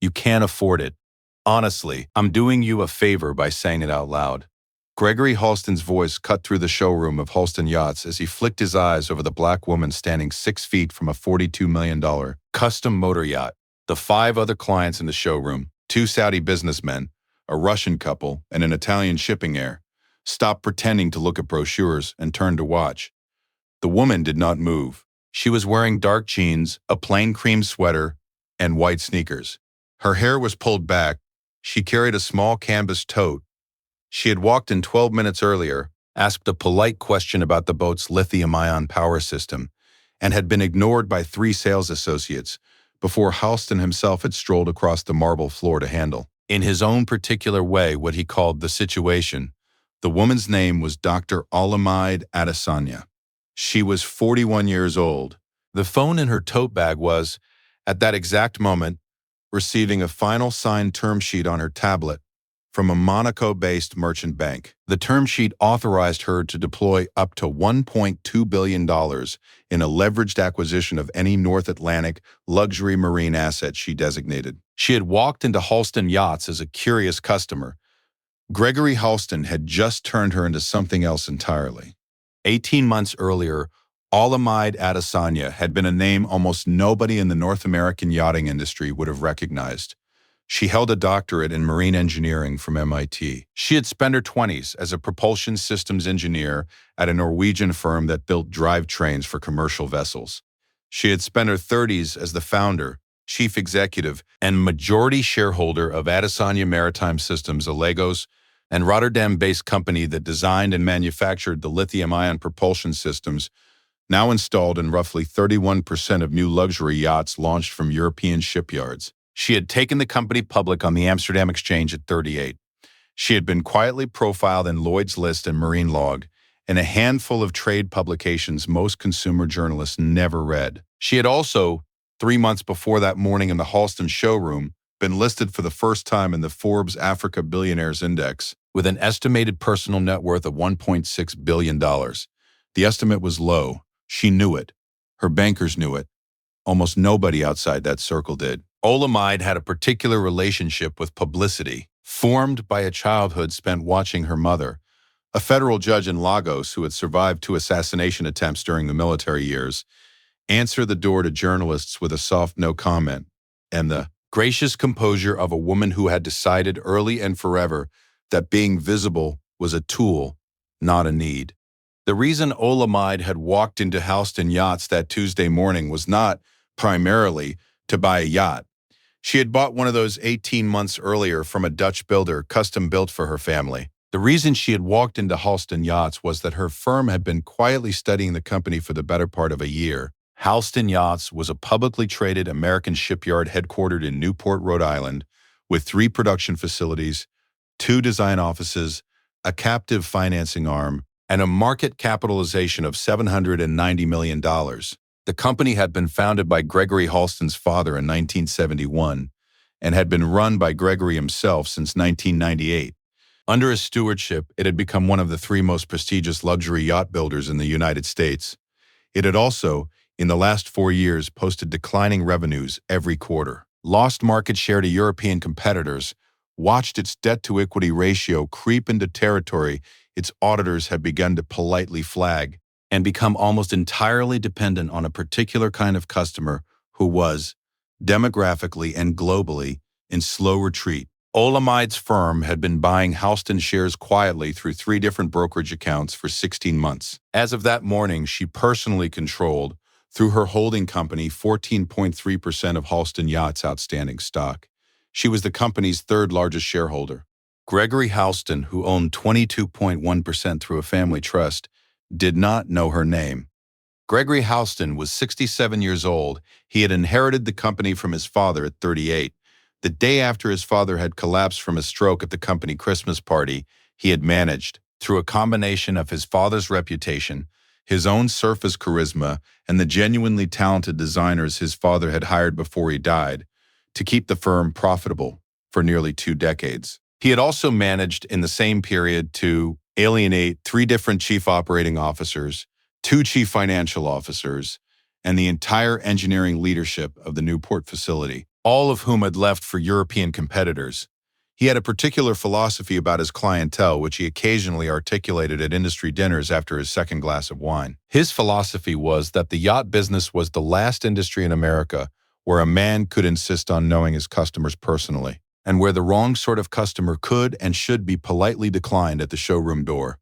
You can't afford it. Honestly, I'm doing you a favor by saying it out loud." Gregory Halston's voice cut through the showroom of Halston Yachts as he flicked his eyes over the black woman standing 6 feet from a $42 million custom motor yacht. The 5 other clients in the showroom, 2 Saudi businessmen, a Russian couple, and an Italian shipping heir, stopped pretending to look at brochures and turned to watch. The woman did not move. She was wearing dark jeans, a plain cream sweater, and white sneakers. Her hair was pulled back. She carried a small canvas tote. She had walked in 12 minutes earlier, asked a polite question about the boat's lithium-ion power system, and had been ignored by 3 sales associates before Halston himself had strolled across the marble floor to handle, in his own particular way, what he called the situation. The woman's name was Dr. Olamide Adesanya. She was 41 years old. The phone in her tote bag was, at that exact moment, receiving a final signed term sheet on her tablet from a Monaco-based merchant bank. The term sheet authorized her to deploy up to $1.2 billion in a leveraged acquisition of any North Atlantic luxury marine asset she designated. She had walked into Halston Yachts as a curious customer. Gregory Halston had just turned her into something else entirely. 18 months earlier, Olamide Adesanya had been a name almost nobody in the North American yachting industry would have recognized. She held a doctorate in marine engineering from MIT. She had spent her 20s as a propulsion systems engineer at a Norwegian firm that built drivetrains for commercial vessels. She had spent her 30s as the founder, chief executive, and majority shareholder of Adesanya Maritime Systems, a Lagos and Rotterdam-based company that designed and manufactured the lithium-ion propulsion systems now installed in roughly 31% of new luxury yachts launched from European shipyards. She had taken the company public on the Amsterdam Exchange at 38. She had been quietly profiled in Lloyd's List and Marine Log, and a handful of trade publications most consumer journalists never read. She had also, 3 months before that morning in the Halston showroom, been listed for the first time in the Forbes Africa Billionaires Index with an estimated personal net worth of $1.6 billion. The estimate was low. She knew it. Her bankers knew it. Almost nobody outside that circle did. Olamide had a particular relationship with publicity, formed by a childhood spent watching her mother, a federal judge in Lagos who had survived 2 assassination attempts during the military years, answer the door to journalists with a soft no comment, and the gracious composure of a woman who had decided early and forever that being visible was a tool, not a need. The reason Olamide had walked into Halston Yachts that Tuesday morning was not, primarily, to buy a yacht. She had bought one of those 18 months earlier from a Dutch builder custom built for her family. The reason she had walked into Halston Yachts was that her firm had been quietly studying the company for the better part of a year. Halston Yachts was a publicly traded American shipyard headquartered in Newport, Rhode Island, with 3 production facilities, 2 design offices, a captive financing arm, and a market capitalization of $790 million. The company had been founded by Gregory Halston's father in 1971 and had been run by Gregory himself since 1998. Under his stewardship, it had become one of the 3 most prestigious luxury yacht builders in the United States. It had also, in the last 4 years, posted declining revenues every quarter, lost market share to European competitors, watched its debt-to-equity ratio creep into territory its auditors had begun to politely flag, and become almost entirely dependent on a particular kind of customer who was, demographically and globally, in slow retreat. Olamide's firm had been buying Halston shares quietly through 3 different brokerage accounts for 16 months. As of that morning, she personally controlled, through her holding company, 14.3% of Halston Yachts' outstanding stock. She was the company's 3rd largest shareholder. Gregory Halston, who owned 22.1% through a family trust, did not know her name. Gregory Halston was 67 years old. He had inherited the company from his father at 38. The day after his father had collapsed from a stroke at the company Christmas party, he had managed, through a combination of his father's reputation, his own surface charisma, and the genuinely talented designers his father had hired before he died, to keep the firm profitable for nearly 2 decades. He had also managed in the same period to alienate 3 different chief operating officers, 2 chief financial officers, and the entire engineering leadership of the Newport facility, all of whom had left for European competitors. He had a particular philosophy about his clientele, which he occasionally articulated at industry dinners after his second glass of wine. His philosophy was that the yacht business was the last industry in America where a man could insist on knowing his customers personally, and where the wrong sort of customer could and should be politely declined at the showroom door.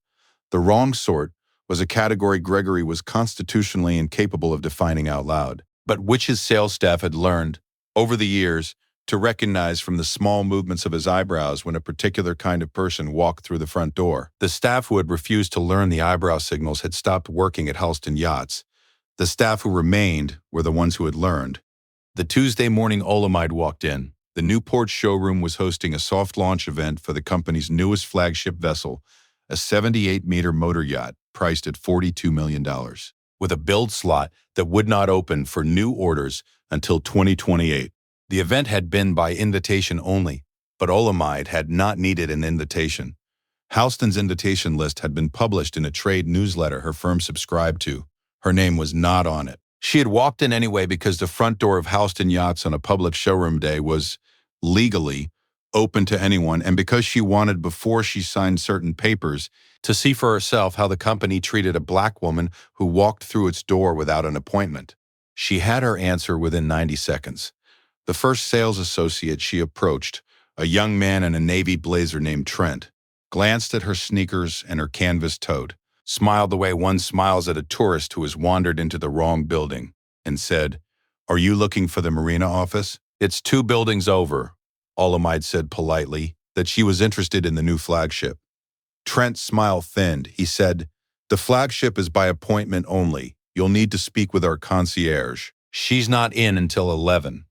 The wrong sort was a category Gregory was constitutionally incapable of defining out loud, but which his sales staff had learned, over the years, to recognize from the small movements of his eyebrows when a particular kind of person walked through the front door. The staff who had refused to learn the eyebrow signals had stopped working at Halston Yachts. The staff who remained were the ones who had learned. The Tuesday morning Olamide walked in. The Newport showroom was hosting a soft launch event for the company's newest flagship vessel, a 78-meter motor yacht priced at $42 million, with a build slot that would not open for new orders until 2028. The event had been by invitation only, but Olamide had not needed an invitation. Halston's invitation list had been published in a trade newsletter her firm subscribed to. Her name was not on it. She had walked in anyway because the front door of Halston Yachts on a public showroom day was legally open to anyone, and because she wanted, before she signed certain papers, to see for herself how the company treated a black woman who walked through its door without an appointment. She had her answer within 90 seconds. The first sales associate she approached, a young man in a navy blazer named Trent, glanced at her sneakers and her canvas tote, smiled the way one smiles at a tourist who has wandered into the wrong building, and said, "Are you looking for the marina office?" "It's 2 buildings over," Olamide said politely, that she was interested in the new flagship. Trent's smile thinned. He said, "The flagship is by appointment only. You'll need to speak with our concierge. She's not in until 11.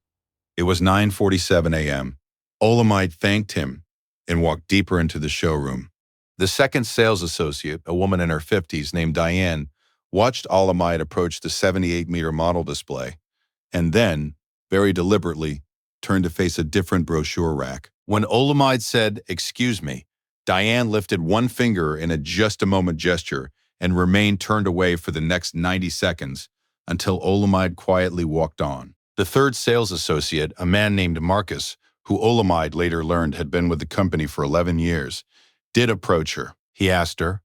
It was 9:47 a.m. Olamide thanked him and walked deeper into the showroom. The second sales associate, a woman in her 50s named Diane, watched Olamide approach the 78-meter model display, and then, very deliberately, turned to face a different brochure rack. When Olamide said, "Excuse me," Diane lifted one finger in a just-a-moment gesture and remained turned away for the next 90 seconds until Olamide quietly walked on. The third sales associate, a man named Marcus, who Olamide later learned had been with the company for 11 years, did approach her. He asked her,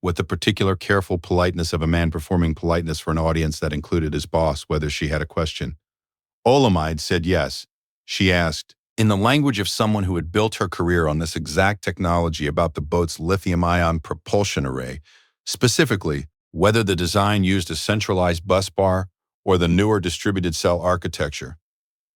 with the particular careful politeness of a man performing politeness for an audience that included his boss, whether she had a question. Olamide said yes. She asked, in the language of someone who had built her career on this exact technology, about the boat's lithium-ion propulsion array, specifically whether the design used a centralized bus bar or the newer distributed cell architecture,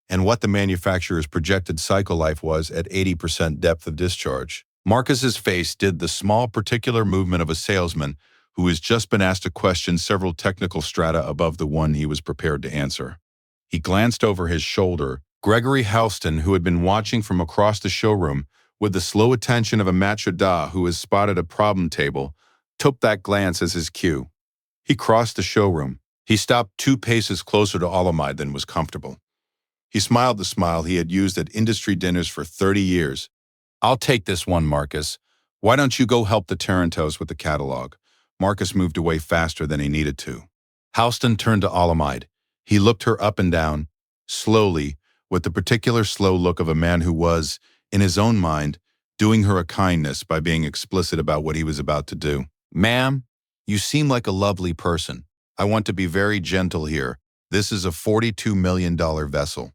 and what the manufacturer's projected cycle life was at 80% depth of discharge. Marcus's face did the small particular movement of a salesman who has just been asked a question several technical strata above the one he was prepared to answer. He glanced over his shoulder. Gregory Halston, who had been watching from across the showroom with the slow attention of a maître d'arts who has spotted a problem table, took that glance as his cue. He crossed the showroom. He stopped 2 paces closer to Olamide than was comfortable. He smiled the smile he had used at industry dinners for 30 years. "I'll take this one, Marcus. Why don't you go help the Tarantos with the catalog?" Marcus moved away faster than he needed to. Halston turned to Olamide. He looked her up and down, slowly, with the particular slow look of a man who was, in his own mind, doing her a kindness by being explicit about what he was about to do. "Ma'am, you seem like a lovely person. I want to be very gentle here. This is a $42 million vessel.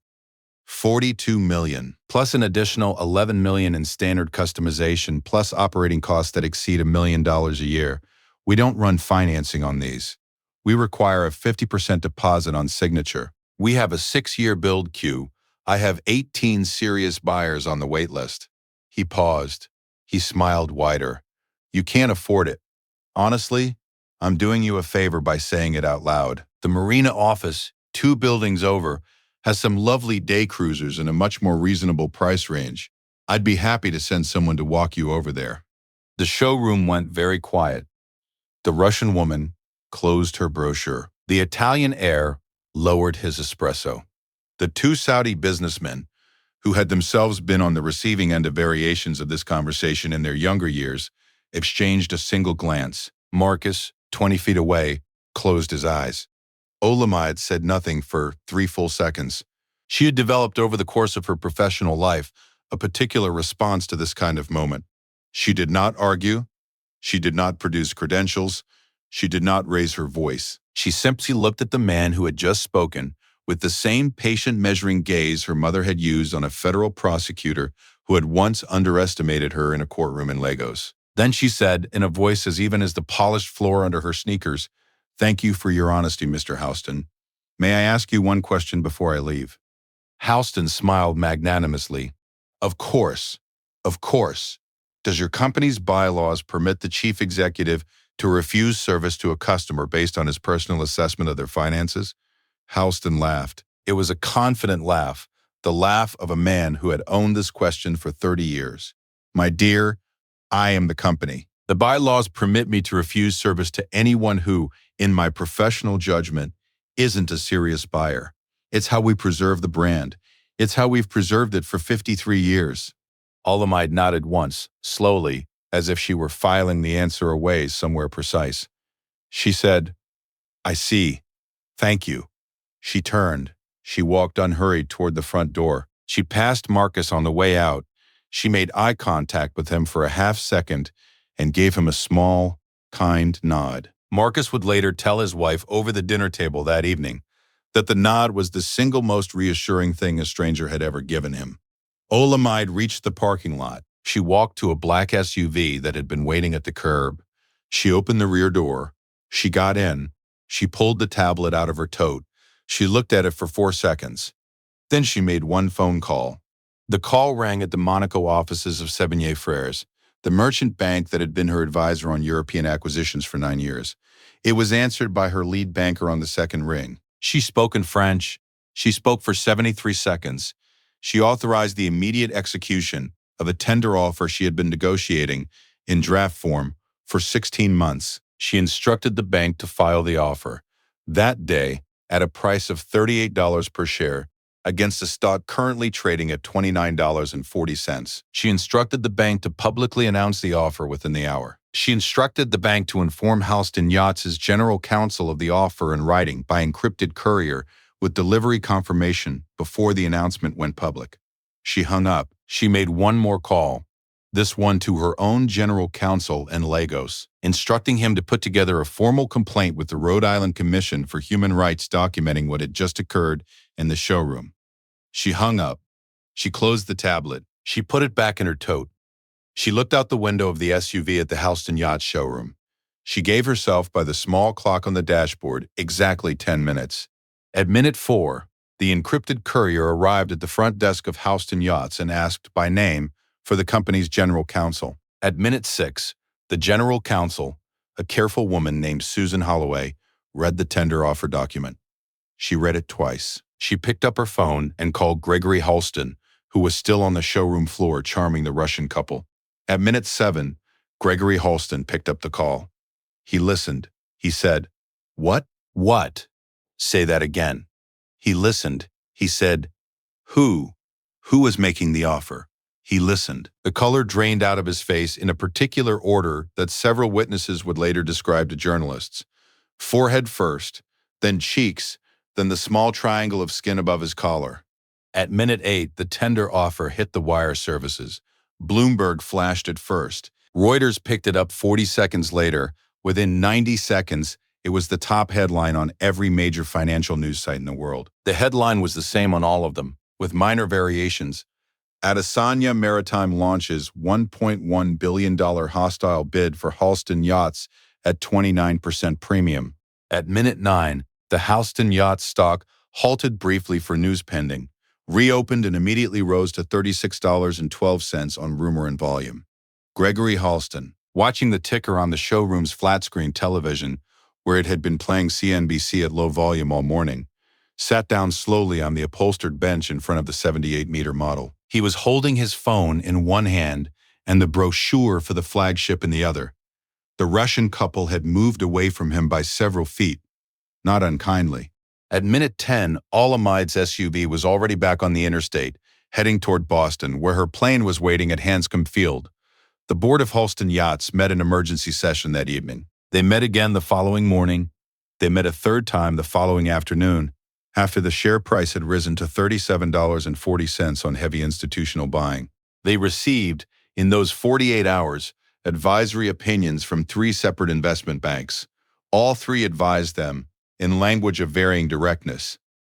$42 million, plus an additional $11 million in standard customization, plus operating costs that exceed $1 million a year. We don't run financing on these. We require a 50% deposit on signature. We have a 6-year build queue. I have 18 serious buyers on the wait list." He paused. He smiled wider. "You can't afford it. Honestly, I'm doing you a favor by saying it out loud. The marina office, 2 buildings over, has some lovely day cruisers in a much more reasonable price range. I'd be happy to send someone to walk you over there." The showroom went very quiet. The Russian woman closed her brochure. The Italian heir lowered his espresso. The 2 Saudi businessmen, who had themselves been on the receiving end of variations of this conversation in their younger years, exchanged a single glance. Marcus, 20 feet away, closed his eyes. Olamide said nothing for 3 full seconds. She had developed over the course of her professional life a particular response to this kind of moment. She did not argue. She did not produce credentials. She did not raise her voice. She simply looked at the man who had just spoken with the same patient measuring gaze her mother had used on a federal prosecutor who had once underestimated her in a courtroom in Lagos. Then she said, in a voice as even as the polished floor under her sneakers, "Thank you for your honesty, Mr. Houston. May I ask you one question before I leave?" Houston smiled magnanimously. Of course. Of course. Does your company's bylaws permit the chief executive to refuse service to a customer based on his personal assessment of their finances? Houston laughed. It was a confident laugh, the laugh of a man who had owned this question for 30 years. My dear, I am the company. The bylaws permit me to refuse service to anyone who, in my professional judgment, isn't a serious buyer. It's how we preserve the brand. It's how we've preserved it for 53 years. Olamide nodded once, slowly, as if she were filing the answer away somewhere precise. She said, "I see. Thank you." She turned. She walked unhurried toward the front door. She passed Marcus on the way out. She made eye contact with him for a half-second and gave him a small, kind nod. Marcus would later tell his wife over the dinner table that evening that the nod was the single most reassuring thing a stranger had ever given him. Olamide reached the parking lot. She walked to a black SUV that had been waiting at the curb. She opened the rear door. She got in. She pulled the tablet out of her tote. She looked at it for 4 seconds. Then she made one phone call. The call rang at the Monaco offices of Sevigny Frères, the merchant bank that had been her advisor on European acquisitions for 9 years. It was answered by her lead banker on the second ring. She spoke in French. She spoke for 73 seconds. She authorized the immediate execution of a tender offer she had been negotiating in draft form for 16 months. She instructed the bank to file the offer that day at a price of $38 per share against a stock currently trading at $29.40. She instructed the bank to publicly announce the offer within the hour. She instructed the bank to inform Houston Yachts' general counsel of the offer in writing by encrypted courier with delivery confirmation before the announcement went public. She hung up. She made one more call, this one to her own general counsel in Lagos, instructing him to put together a formal complaint with the Rhode Island Commission for Human Rights documenting what had just occurred in the showroom. She hung up. She closed the tablet. She put it back in her tote. She looked out the window of the SUV at the Houston Yachts showroom. She gave herself, by the small clock on the dashboard, exactly 10 minutes. At minute 4, the encrypted courier arrived at the front desk of Houston Yachts and asked, by name, for the company's general counsel. At minute 6, the general counsel, a careful woman named Susan Holloway, read the tender offer document. She read it twice. She picked up her phone and called Gregory Halston, who was still on the showroom floor charming the Russian couple. At minute 7, Gregory Halston picked up the call. He listened. He said, "What? What?" "Say that again." He listened. He said, "Who? Who is making the offer?" He listened. The color drained out of his face in a particular order that several witnesses would later describe to journalists. Forehead first, then cheeks, then the small triangle of skin above his collar. At minute 8, the tender offer hit the wire services. Bloomberg flashed it first. Reuters picked it up 40 seconds later. Within 90 seconds, it was the top headline on every major financial news site in the world. The headline was the same on all of them, with minor variations. Adesanya Maritime launches $1.1 billion hostile bid for Halston Yachts at 29% premium. At minute 9, the Houston Yachts stock halted briefly for news pending, reopened and immediately rose to $36.12 on rumor and volume. Gregory Halston, watching the ticker on the showroom's flat-screen television, where it had been playing CNBC at low volume all morning, sat down slowly on the upholstered bench in front of the 78-meter model. He was holding his phone in one hand and the brochure for the flagship in the other. The Russian couple had moved away from him by several feet, not unkindly. At minute 10, Olamide's SUV was already back on the interstate, heading toward Boston, where her plane was waiting at Hanscom Field. The board of Halston Yachts met an emergency session that evening. They met again the following morning. They met a third time the following afternoon. after the share price had risen to $37.40 on heavy institutional buying. They received, in those 48 hours, advisory opinions from 3 separate investment banks. All 3 advised them, in language of varying directness,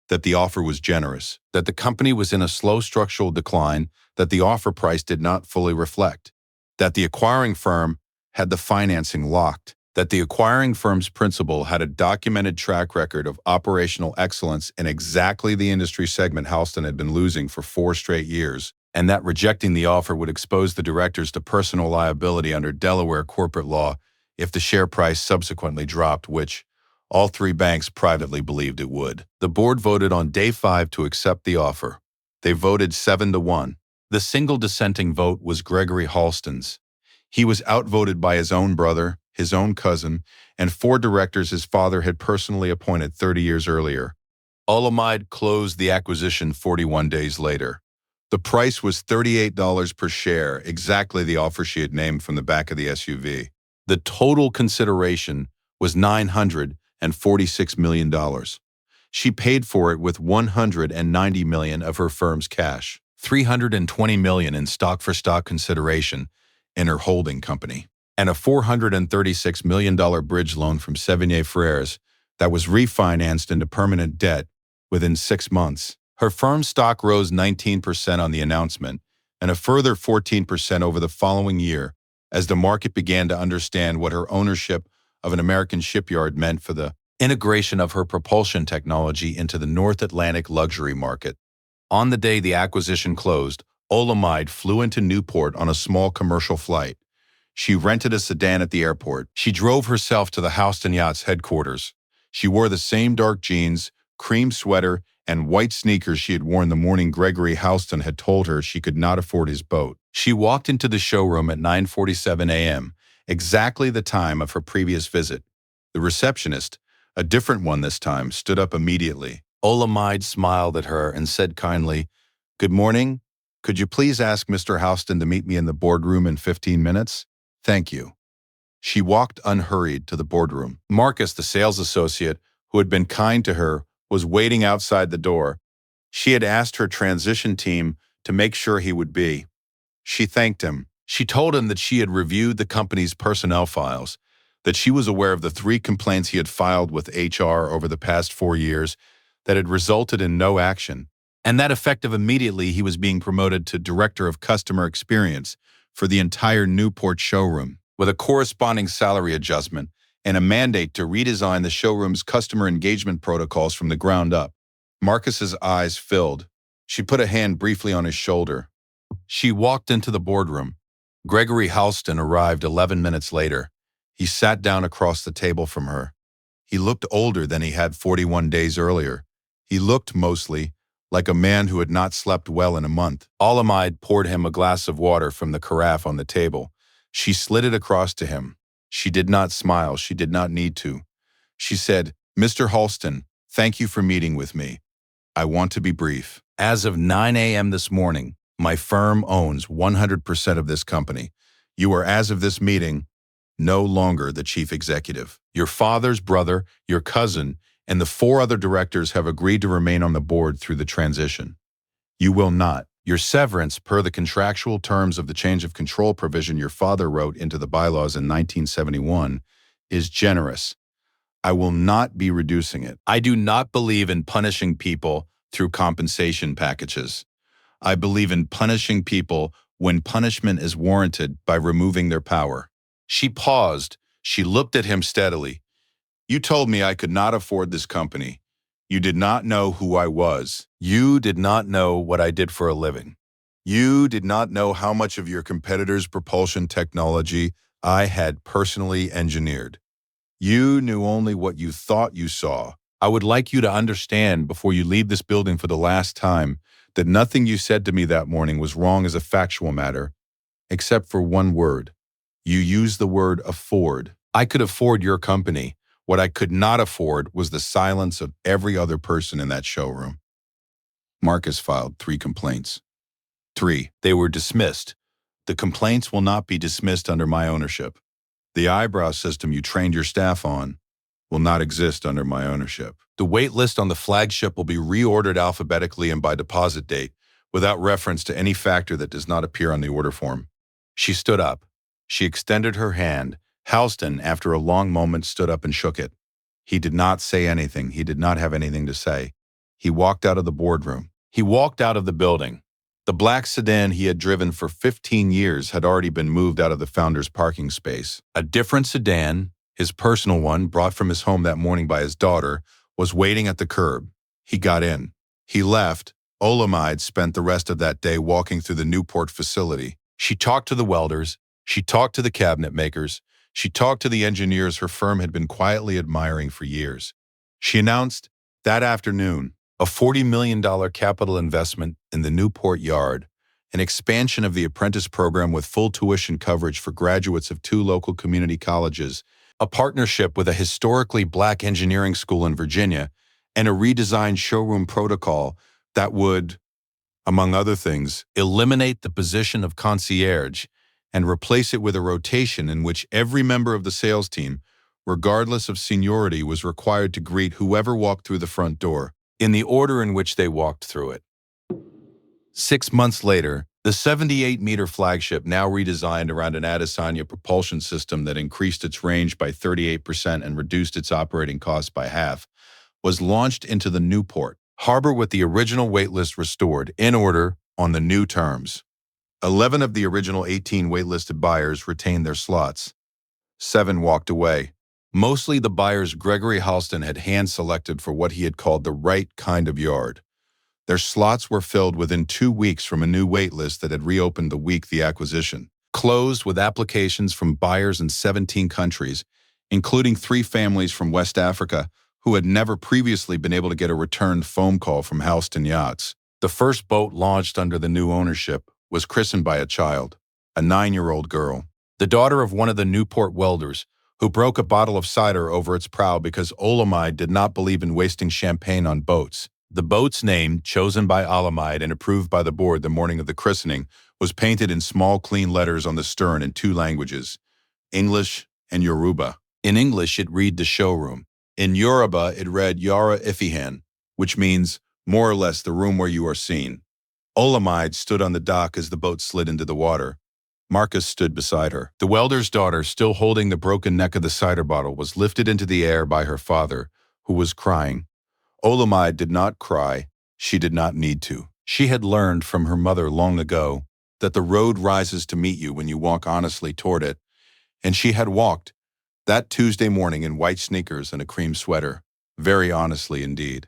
that the offer was generous, that the company was in a slow structural decline, that the offer price did not fully reflect, that the acquiring firm had the financing locked, that the acquiring firm's principal had a documented track record of operational excellence in exactly the industry segment Halston had been losing for 4 straight years, and that rejecting the offer would expose the directors to personal liability under Delaware corporate law if the share price subsequently dropped, which all 3 banks privately believed it would. The board voted on day 5 to accept the offer. They voted 7-1. The single dissenting vote was Gregory Halston's. He was outvoted by his own brother, his own cousin, and 4 directors his father had personally appointed 30 years earlier. Olamide closed the acquisition 41 days later. The price was $38 per share, exactly the offer she had named from the back of the SUV. The total consideration was $946 million. She paid for it with $190 million of her firm's cash, $320 million in stock-for-stock consideration in her holding company, and a $436 million bridge loan from Sevigny Frères that was refinanced into permanent debt within 6 months. Her firm's stock rose 19% on the announcement and a further 14% over the following year as the market began to understand what her ownership of an American shipyard meant for the integration of her propulsion technology into the North Atlantic luxury market. On the day the acquisition closed, Olamide flew into Newport on a small commercial flight. She rented a sedan at the airport. She drove herself to the Halston Yachts headquarters. She wore the same dark jeans, cream sweater, and white sneakers she had worn the morning Gregory Halston had told her she could not afford his boat. She walked into the showroom at 9:47 a.m., exactly the time of her previous visit. The receptionist, a different one this time, stood up immediately. Olamide smiled at her and said kindly, "Good morning. Could you please ask Mr. Halston to meet me in the boardroom in 15 minutes? Thank you." She walked unhurried to the boardroom. Marcus, the sales associate, who had been kind to her, was waiting outside the door. She had asked her transition team to make sure he would be. She thanked him. She told him that she had reviewed the company's personnel files, that she was aware of the 3 complaints he had filed with HR over the past 4 years that had resulted in no action, and that effective immediately he was being promoted to Director of Customer Experience for the entire Newport showroom, with a corresponding salary adjustment and a mandate to redesign the showroom's customer engagement protocols from the ground up. Marcus's eyes filled. She put a hand briefly on his shoulder. She walked into the boardroom. Gregory Halston arrived 11 minutes later. He sat down across the table from her. He looked older than he had 41 days earlier. He looked, mostly, like a man who had not slept well in a month. Olamide poured him a glass of water from the carafe on the table. She slid it across to him. She did not smile. She did not need to. She said, "Mr. Halston, thank you for meeting with me. I want to be brief. As of 9 a.m. this morning, my firm owns 100% of this company. You are, as of this meeting, no longer the chief executive. Your father's brother, your cousin, and the 4 other directors have agreed to remain on the board through the transition. You will not. Your severance, per the contractual terms of the change of control provision your father wrote into the bylaws in 1971, is generous. I will not be reducing it. I do not believe in punishing people through compensation packages. I believe in punishing people when punishment is warranted by removing their power." She paused. She looked at him steadily. "You told me I could not afford this company. You did not know who I was. You did not know what I did for a living. You did not know how much of your competitors' propulsion technology I had personally engineered. You knew only what you thought you saw. I would like you to understand before you leave this building for the last time that nothing you said to me that morning was wrong as a factual matter, except for one word. You used the word afford. I could afford your company. What I could not afford was the silence of every other person in that showroom." Marcus filed 3 complaints. 3. They were dismissed. The complaints will not be dismissed under my ownership. The eyebrow system you trained your staff on will not exist under my ownership. The wait list on the flagship will be reordered alphabetically and by deposit date, without reference to any factor that does not appear on the order form. She stood up. She extended her hand. Halston, after a long moment, stood up and shook it. He did not say anything. He did not have anything to say. He walked out of the boardroom. He walked out of the building. The black sedan he had driven for 15 years had already been moved out of the founder's parking space. A different sedan, his personal one, brought from his home that morning by his daughter, was waiting at the curb. He got in. He left. Olamide spent the rest of that day walking through the Newport facility. She talked to the welders. She talked to the cabinet makers. She talked to the engineers her firm had been quietly admiring for years. She announced, that afternoon, a $40 million capital investment in the Newport Yard, an expansion of the apprentice program with full tuition coverage for graduates of 2 local community colleges, a partnership with a historically black engineering school in Virginia, and a redesigned showroom protocol that would, among other things, eliminate the position of concierge and replace it with a rotation in which every member of the sales team, regardless of seniority, was required to greet whoever walked through the front door, in the order in which they walked through it. 6 months later, the 78-meter flagship, now redesigned around an Adesanya propulsion system that increased its range by 38% and reduced its operating costs by half, was launched into the Newport harbor with the original waitlist restored, in order, on the new terms. 11 of the original 18 waitlisted buyers retained their slots. 7 walked away. Mostly the buyers Gregory Halston had hand-selected for what he had called the right kind of yard. Their slots were filled within 2 weeks from a new waitlist that had reopened the week the acquisition closed, with applications from buyers in 17 countries, including 3 families from West Africa who had never previously been able to get a returned phone call from Halston Yachts. The first boat launched under the new ownership was christened by a child, a 9-year-old girl, the daughter of one of the Newport welders, who broke a bottle of cider over its prow because Olamide did not believe in wasting champagne on boats. The boat's name, chosen by Olamide and approved by the board the morning of the christening, was painted in small, clean letters on the stern in 2 languages, English and Yoruba. In English, it read the showroom. In Yoruba, it read Yara Ifihan, which means, more or less, the room where you are seen. Olamide stood on the dock as the boat slid into the water. Marcus stood beside her. The welder's daughter, still holding the broken neck of the cider bottle, was lifted into the air by her father, who was crying. Olamide did not cry. She did not need to. She had learned from her mother long ago that the road rises to meet you when you walk honestly toward it, and she had walked that Tuesday morning in white sneakers and a cream sweater, very honestly indeed.